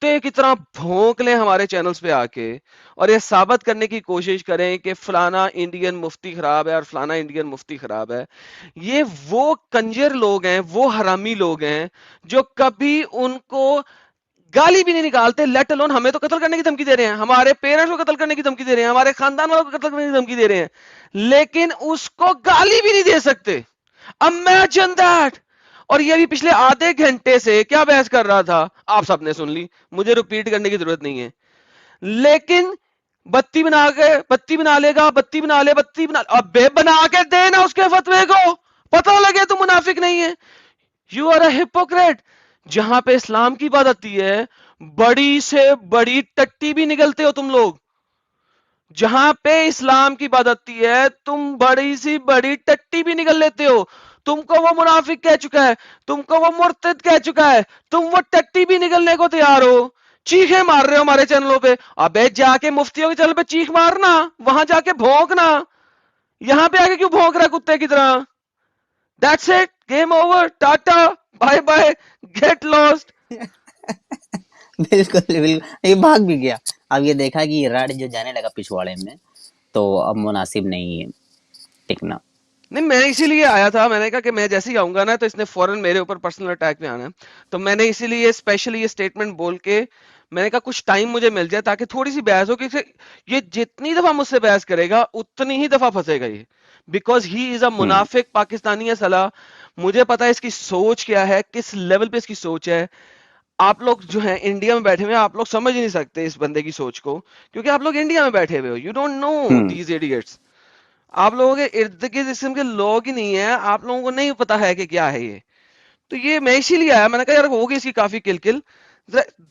کتے کی طرح بھونک لیں ہمارے چینلز پہ آ کے اور یہ ثابت کرنے کی کوشش کریں کہ فلانا انڈین مفتی خراب ہے اور فلانا انڈین مفتی خراب ہے. یہ وہ کنجر لوگ ہیں, وہ حرامی لوگ ہیں جو کبھی ان کو گالی بھی نہیں نکالتے, لیٹ الون ہمیں تو قتل کرنے کی دھمکی دے رہے ہیں, ہمارے پیرنٹس کو قتل کرنے کی دھمکی دے رہے ہیں, ہمارے خاندان والوں کو قتل کرنے کی دھمکی دے رہے ہیں, لیکن اس کو گالی بھی نہیں دے سکتے. Imagine that. اور یہ بھی پچھلے آدھے گھنٹے سے کیا بحث کر رہا تھا, آپ سب نے سن لی, مجھے ریپیٹ کرنے کی ضرورت نہیں ہے. لیکن بتی بنا لے گا, بتی بنا, ابے بنا کے دے نا اس کے فتوے کو, پتہ لگے تو منافق نہیں ہے. You are a hypocrite. جہاں پہ اسلام کی بات آتی ہے, بڑی سے بڑی ٹٹی بھی نکلتے ہو تم لوگ. جہاں پہ اسلام کی بات آتی ہے تم بڑی سی بڑی ٹٹی بھی نکل لیتے ہو. تم کو وہ منافق کہہ چکا ہے, تم کو وہ مرتد کہہ چکا ہے, تم وہ ٹٹی بھی نکلنے کو تیار ہو. چیخیں مار رہے ہو ہمارے چینلوں پہ, ابے جا کے مفتیوں کے چینل پہ چیخ مارنا, وہاں جا کے بھونکنا. یہاں پہ آگے کیوں بھونک رہا ہے کتے کی طرح؟ That's it, game over, tata bye bye, get lost. بالکل بالکل, یہ بھاگ بھی گیا. اب یہ دیکھا کہ راڈ جو جانے لگا پچھواڑے میں تو اب مناسب نہیں ہے ٹکنا. نہیں, میں اسی لیے آیا تھا, میں نے کہا کہ میں جیسے ہی آؤں گا نا تو اس نے فوراً میرے اوپر پرسنل اٹیک میں آنا ہے, تو میں نے اسی لیے اسپیشلی یہ اسٹیٹمنٹ بول کے میں نے کہا کچھ ٹائم مجھے مل جائے تاکہ تھوڑی سی بحث ہو, کہ یہ جتنی دفعہ مجھ سے بحث کرے گا اتنی ہی دفعہ پھنسے گا یہ, بیکاز ہی از اے منافق پاکستانی ہے صلاح. مجھے پتا ہے اس کی سوچ کیا ہے, کس لیول پہ اس کی سوچ ہے. آپ لوگ جو ہیں انڈیا میں بیٹھے ہوئے ہیں, آپ لوگ سمجھ نہیں سکتے اس بندے کی سوچ کو, کیونکہ آپ لوگ انڈیا میں بیٹھے ہوئے ہو. You don't know these idiots. آپ لوگوں کے ارد گرد اس قسم کے لوگ ہی نہیں ہیں, آپ لوگوں کو نہیں پتا ہے کہ کیا ہے یہ. تو یہ میں اسی لیے آیا, میں نے کہا یار ہوگی اس کی کافی کل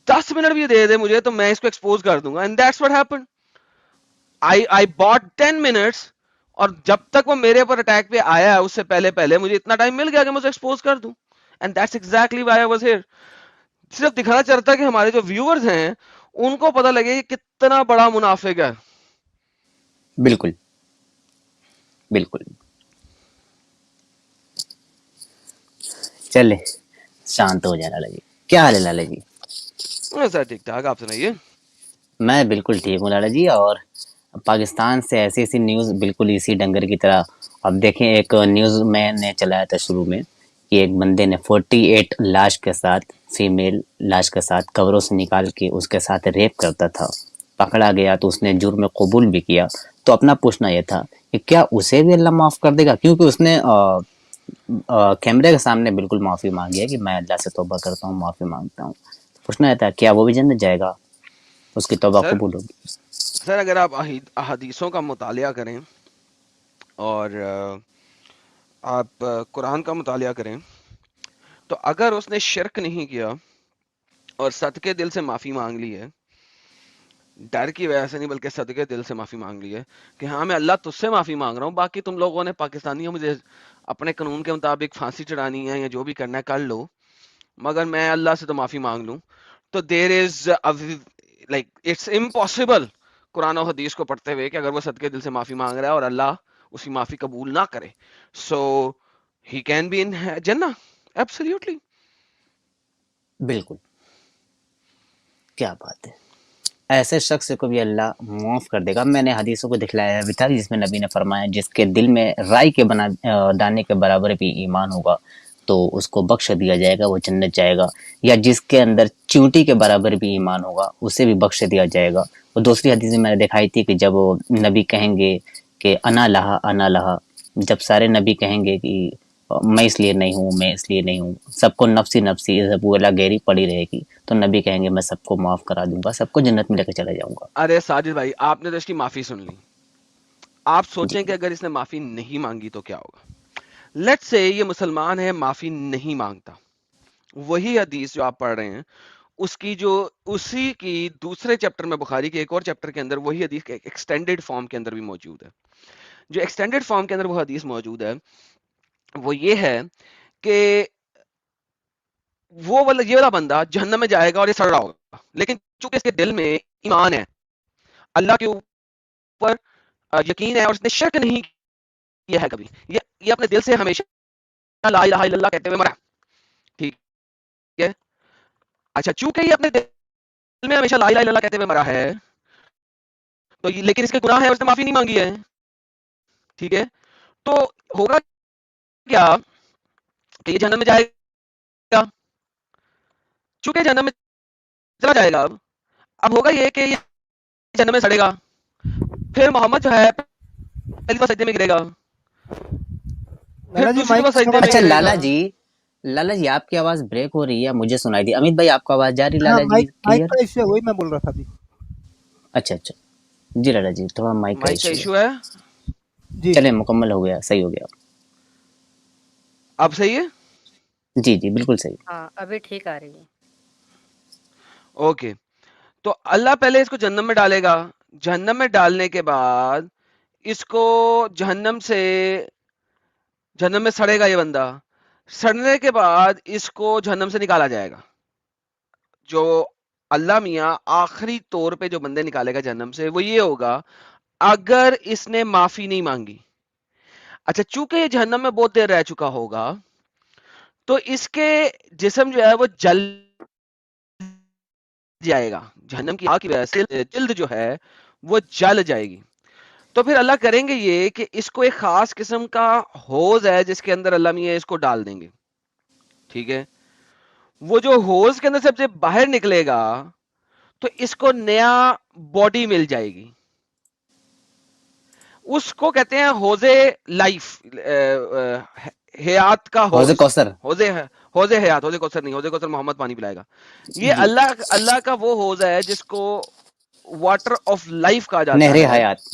10 منٹ بھی دے دے مجھے تو میں اس کو ایکسپوز کر دوں گا. And that's what happen. I bought 10 minutes, اور جب تک وہ میرے اوپر اٹیک پہ آیا اس سے پہلے مجھے اتنا ٹائم مل گیا کہ میں اسے ایکسپوز کر دوں. And that's exactly why I was here. صرف دکھانا چاہتا کہ ہمارے جو ویورز ہیں ان کو پتہ لگے کہ کتنا بڑا منافق ہے. بالکل بالکل. چلے شانت ہو جائے لالا جی. کیا حال ہے لالا جی؟ سر ٹھیک ٹھاک, آپ سنائیے. میں بالکل ٹھیک ہوں لالا جی. اور پاکستان سے ایسی ایسی نیوز بالکل اسی ڈنگر کی طرح. اب دیکھیں, ایک نیوز میں نے چلایا تھا شروع میں کہ ایک بندے نے 48 لاش کے ساتھ, فیمیل لاش کے ساتھ قبروں سے نکال کے اس کے ساتھ ریپ کرتا تھا. پکڑا گیا تو اس نے جرم قبول بھی کیا. تو اپنا پوچھنا یہ تھا کہ کیا اسے بھی اللہ معاف کر دے گا, کیونکہ اس نے کیمرے کے سامنے بالکل معافی مانگی ہے کہ میں اللہ سے توبہ کرتا ہوں, معافی مانگتا ہوں. پوچھنا یہ تھا کیا وہ بھی جنت جائے گا, اس کی توبہ سر قبول ہوگی؟ سر اگر آپ احادیثوں کا مطالعہ کریں اور آپ قرآن کا مطالعہ کریں تو اگر اس نے شرک نہیں کیا اور صدقے دل سے معافی مانگ لی ہے, ڈر کی وجہ سے نہیں بلکہ صدقے دل سے معافی مانگ لی ہے کہ ہاں میں اللہ تجھ سے معافی مانگ رہا ہوں, باقی تم لوگوں نے پاکستانیوں مجھے اپنے قانون کے مطابق پھانسی چڑھانی ہے یا جو بھی کرنا ہے کر لو, مگر میں اللہ سے تو معافی مانگ لوں, تو دیر از لائک اٹس امپاسبل قرآن و حدیث کو پڑھتے ہوئے کہ اگر وہ صدقے دل سے معافی مانگ رہا ہے اور اللہ اس کی معافی قبول نہ کرے, سو ہی کین بی ان جنہ. ایبسلیوٹلی. بالکل, کیا بات ہے. ایسے شخص کو بھی اللہ معاف کر دے گا. میں نے حدیثوں کو دکھلایا بھی تھا جس میں نبی نے فرمایا جس کے دل میں رائی کے دانے کے برابر بھی ایمان ہوگا تو اس کو بخش دیا جائے گا, وہ جنت جائے گا. یا جس کے اندر چونٹی کے برابر بھی ایمان ہوگا اسے بھی بخش دیا جائے گا. اور دوسری حدیث میں نے دکھائی تھی کہ جب نبی کہیں گے کہ انا لہا, جب سارے نبی کہیں گے کہ میں اس لیے نہیں ہوں, میں اس لیے نہیں ہوں, سب کو نفسی نفسی زبولہ گیری پڑی رہے گی, تو نبی کہیں گے میں سب کو معاف کرا دوں گا, سب کو جنت میں لے کے چلے جاؤں گا. ارے ساجد بھائی, آپ نے تو اس کی معافی سن لی, آپ جی سوچیں کہ اگر اس نے معافی نہیں مانگی تو کیا ہوگا. لیٹ سے یہ مسلمان ہے, معافی نہیں مانگتا, وہی حدیث جو آپ پڑھ رہے ہیں اس کی جو اسی کی دوسرے چیپٹر میں, بخاری کے ایک اور چیپٹر کے اندر وہی حدیث کے ایکسٹینڈڈ فارم کے اندر بھی موجود ہے. جو ایکسٹینڈڈ فارم کے اندر وہ حدیث موجود ہے وہ یہ ہے کہ وہ یہ والا بندہ جہنم میں جائے گا اور یہ سڑ رہا ہوگا, لیکن چونکہ اس کے دل میں ایمان ہے, اللہ کے اوپر یقین ہے, اور اس نے شرک نہیں کیا ہے کبھی, یہ اپنے دل سے ہمیشہ لا الہ الا اللہ کہتے ہوئے مرا. ٹھیک ہے, اچھا چونکہ یہ اپنے میں ہمیشہ لا الہ الا اللہ کہتے ہوئے مرا ہے تو لیکن اس کے گناہ ہے اور اس نے معافی نہیں مانگی ہے، ٹھیک ہے، تو ہوگا کیا کہ یہ جہنم میں جائے گا، چونکہ جہنم میں چلا جائے گا، اب ہوگا یہ کہ یہ جہنم میں سڑے گا، پھر محمد جو ہے پہلی بار سجدے میں گرے گا، پھر لالا جی دوسری مائک دفعہ سجدے تھوڑا میں اچھا گرے گا. لالا جی آپ کی آواز بریک ہو رہی ہے، مجھے سنائی دی. امیت بھائی آپ کا آواز جا رہی ہاں لالا جی مائک کلیئر؟ کا ایشو ہے، وہی میں بول رہا تھا ابھی. اچھا اچھا جی لالا جی تھوڑا مائک کا مائک کا ایشو ہے. ایشو ہے. جی چلے مکمل ہو گیا، صحیح ہو گیا. اب صحیح ہے. جی جی بالکل صحیح. ہاں ابھی ٹھیک آ رہی ہے. اوکے، تو اللہ پہلے اس کو جہنم میں ڈالے گا، جہنم میں ڈالنے کے بعد اس کو جہنم میں سڑے گا، یہ بندہ سڑنے کے بعد اس کو جہنم سے نکالا جائے گا. جو اللہ میاں آخری طور پہ جو بندے نکالے گا جہنم سے وہ یہ ہوگا اگر اس نے معافی نہیں مانگی. اچھا چونکہ یہ جہنم میں بہت دیر رہ چکا ہوگا تو اس کے جسم جو ہے وہ جل جائے گا، جہنم کی آگ کی وجہ سے جلد جو ہے وہ جل جائے گی. تو پھر اللہ کریں گے یہ کہ اس کو ایک خاص قسم کا ہوز ہے جس کے اندر اللہ میاں اس کو ڈال دیں گے، ٹھیک ہے. وہ جو ہوز کے اندر سے جب باہر نکلے گا تو اس کو نیا باڈی مل جائے گی، اس کو کہتے ہیں ہوزے لائف، حیات کا حوض ہوز، کوثر. ہوزے حیات، ہوزے کوثر نہیں، ہوزے کوثر محمد پانی پلائے گا. یہ جی اللہ کا وہ ہوز ہے جس کو واٹر آف لائف کہا جاتا نہر ہے، حیات.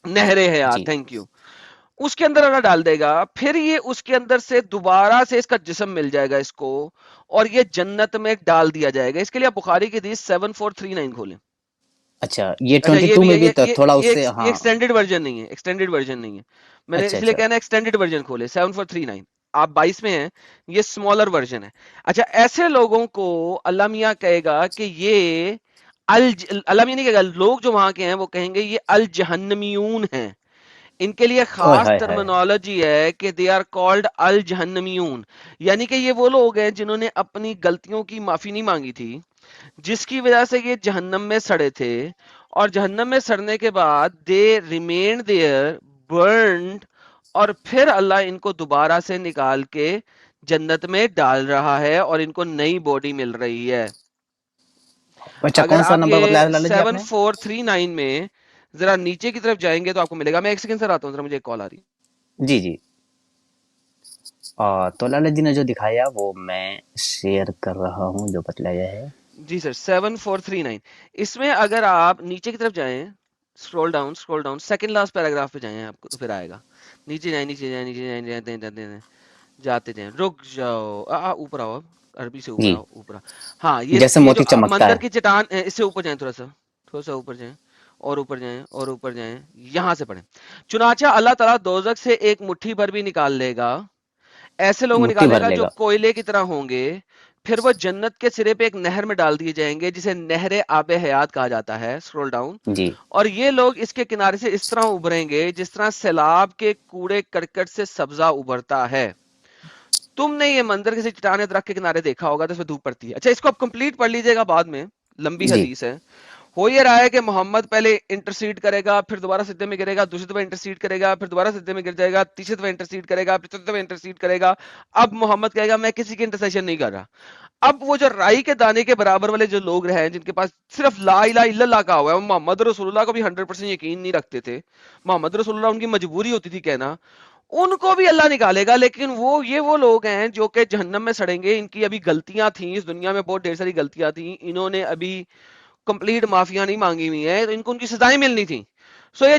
نہر حیات، جی تھینک یو. اس کے اندر اللہ ڈال دے گا، پھر یہ اس کے اندر سے دوبارہ سے اس کا جسم مل جائے گا اس کو، اور یہ جنت میں ڈال دیا جائے گا. اس کے لیے آپ بخاری کی حدیث 7439 کھولیں. اچھا یہ اچھا یہ 22 بھی میں بھی تھوڑا اس یہ سے ہاں. ایکسٹینڈیڈ ورژن نہیں ہے، ایکسٹینڈیڈ ورژن نہیں ہے. میں نے اچھا اس لیے اچھا کہنا ہے ایکسٹینڈیڈ ورژن کھولے 7439. آپ 22 میں ہیں، یہ اسمالر ورژن ہے. اچھا ایسے لوگوں کو اللہ میاں کہے گا کہ یہ اللہ میاں نہیں کہے گا، لوگ جو وہاں کے ہیں وہ کہیں گے یہ الجہنمیون ہیں. ان کے لیے اوئے خاص ہائے ہائے. ٹرمینالوجی ہے کہ دے آر کالڈ الجہنمیون، یعنی کہ یہ وہ لوگ ہیں جنہوں نے اپنی غلطیوں کی معافی نہیں مانگی تھی، جس کی وجہ سے یہ جہنم میں سڑے تھے، اور جہنم میں سڑنے کے بعد دے ریمین دیئر برنڈ، اور پھر اللہ ان کو دوبارہ سے نکال کے جنت میں ڈال رہا ہے اور ان کو نئی باڈی مل رہی ہے. اچھا اگر کون سا آپ نمبر یہ بتلایا لالا جی آپ نے؟ 7439 میں ذرا نیچے کی طرف جائیں گے تو آپ کو ملے گا. میں ایک سیکنڈ سر آتا ہوں، ذرا مجھے ایک کال آ رہی ہے. جی جی. تو لالا جی نے جو دکھایا وہ میں شیئر کر رہا ہوں جو بتلایا ہے. جی سر 7439. اس میں اگر آپ نیچے کی طرف جائیں، scroll down second last paragraph پہ جائیں، آپ کو تو پھر آئے گا. نیچے جائیں نیچے جائیں نیچے جائیں جاتے جائیں، رک جاؤ، اوپر آؤ، اب عربی سے اوپر جی آؤ، اوپر آؤ. ہاں جیسے یہ جو موتی چمکتا مندر ہے. کی چٹان، اس سے اوپر جائیں، تھوڑا سا اوپر جائیں، اور اوپر جائیں اور اوپر جائیں، یہاں سے پڑھیں. چنانچہ اللہ تعالیٰ دوزخ سے ایک مٹھی بھر بھی نکال لے گا، ایسے لوگوں کو مٹھی نکالے بھر گا لے جو گا. کوئلے کی طرح ہوں گے، پھر وہ جنت کے سرے پہ ایک نہر میں ڈال دیے جائیں گے جسے نہر آب حیات کہا جاتا ہے. Scroll down. جی اور یہ لوگ اس کے کنارے سے اس طرح ابھریں گے جس طرح سیلاب کے کوڑے کرکٹ سے سبزہ ابھرتا ہے. تم نے یہ منظر کسی چٹان درخت کے کنارے دیکھا ہوگا تو اس میں دھوپ پڑتی ہے. اچھا اس کو آپ کمپلیٹ پڑھ لیجئے گا بعد میں، لمبی جی حدیث ہے. ہو یہ رہا ہے کہ محمد پہلے انٹرسیڈ کرے گا، پھر دوبارہ سجدے میں گرے گا، دوسری دفعہ انٹرسیڈ کرے گا، پھر دوبارہ سجدے میں گر جائے گا، تیسری دفعہ انٹرسیڈ کرے گا، پھر چوتھی دفعہ انٹرسیڈ کرے گا. اب محمد کہے گا میں کسی کی انٹرسیشن نہیں کر رہا. اب وہ جو رائی کے دانے کے برابر والے جو لوگ ہیں جن کے پاس صرف لا الہ الا اللہ کا ہوا ہے، وہ محمد رسول اللہ کو بھی 100% یقین نہیں رکھتے تھے، محمد رسول اللہ ان کی مجبوری ہوتی تھی کہنا، ان کو بھی اللہ نکالے گا. لیکن وہ لوگ ہیں جو کہ جہنم میں سڑیں گے، ان کی ابھی غلطیاں تھیں، اس دنیا میں بہت ڈھیر ساری غلطیاں تھیں، انہوں نے ابھی کمپلیٹ معافیاں نہیں مانگی ہوئی ہیں، تو ان کو ان کی سزائیں ملنی تھیں. سو یہ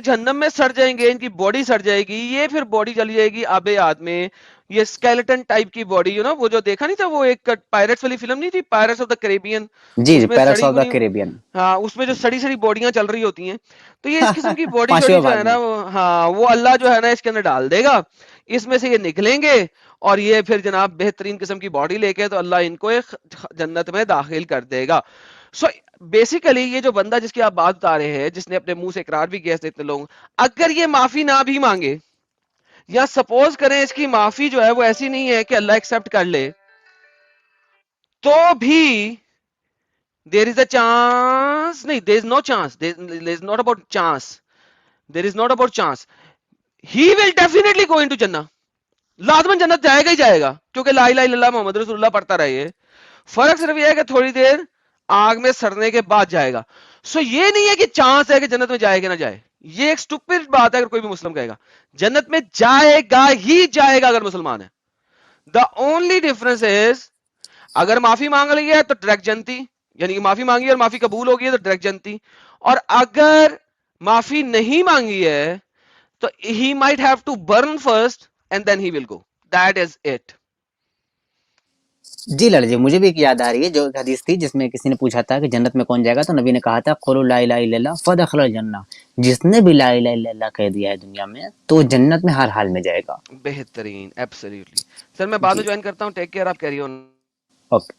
جہنم میں سڑ جائیں گے، ان کی باڈی سڑ جائے گی، یہ پھر باڈی چلی جائے گی آب یاد میں. یہ اسکیلٹن ٹائپ کی باڈی ہے نا، وہ جو دیکھا نہیں تھا، وہ ایک پائرٹس والی فلم نہیں تھی، پائرٹس آف دا کیریبین، جی اس جی میں پیرٹس سڑی آف دا ہوئی، کیریبین. ہاں اس میں جو سڑی سڑی باڈیاں چل رہی ہوتی ہیں. تو یہ اس قسم کی باڈی پانچویں شوڈی جو بھاگ ہے میں. نا، ہاں وہ اللہ جو ہے نا اس کے اندر ڈال دے گا، اس میں سے یہ نکلیں گے، اور یہ پھر جناب بہترین قسم کی باڈی لے کے تو اللہ ان کو ایک جنت میں داخل کر دے گا. سو بیسیکلی یہ جو بندہ جس کی آپ بات بتا رہے ہیں، جس نے اپنے منہ سے اقرار بھی کیا اتنے لوگ، اگر یہ معافی نہ بھی مانگے، یا سپوز کریں اس کی معافی جو ہے وہ ایسی نہیں ہے کہ اللہ ایکسپٹ کر لے، تو بھی there is a chance, نہیں, there is no chance, there is not about chance, there is not about chance, he will definitely go into Jannah, لازمن جنت جائے گا ہی جائے گا, کیونکہ لا الہ الا اللہ محمد رسول اللہ پڑھتا رہے. فرق صرف یہ ہے کہ تھوڑی دیر آگ میں سڑنے کے بعد جائے گا. سو یہ نہیں ہے کہ چانس ہے کہ جنت میں جائے گا نہ جائے, یہ ایک سٹوپڈ بات ہے اگر کوئی بھی مسلم کہے گا. جنت میں جائے گا ہی جائے گا اگر مسلمان ہے. دا اونلی ڈفرنس از اگر معافی مانگ لی ہے تو ڈائریکٹ جنتی, یعنی کہ معافی مانگی اور معافی قبول ہوگی تو ڈائریکٹ جنتی, اور اگر معافی نہیں مانگی ہے تو he might have to burn first and then he will go. That is it. جی لالا جی, مجھے بھی ایک یاد آ رہی ہے جو ایک حدیث تھی جس میں کسی نے پوچھا تھا کہ جنت میں کون جائے گا, تو نبی نے کہا تھا قولوا لا الہ الا اللہ فدخل الجنہ, جس نے بھی لا الہ الا اللہ کہہ دیا ہے دنیا میں تو جنت میں ہر حال میں جائے گا. بہترین, ایبسلیوٹلی. سر میں بعد میں جی جوائن کرتا ہوں, ٹیک کیئر, آپ کیری آن. اوکے.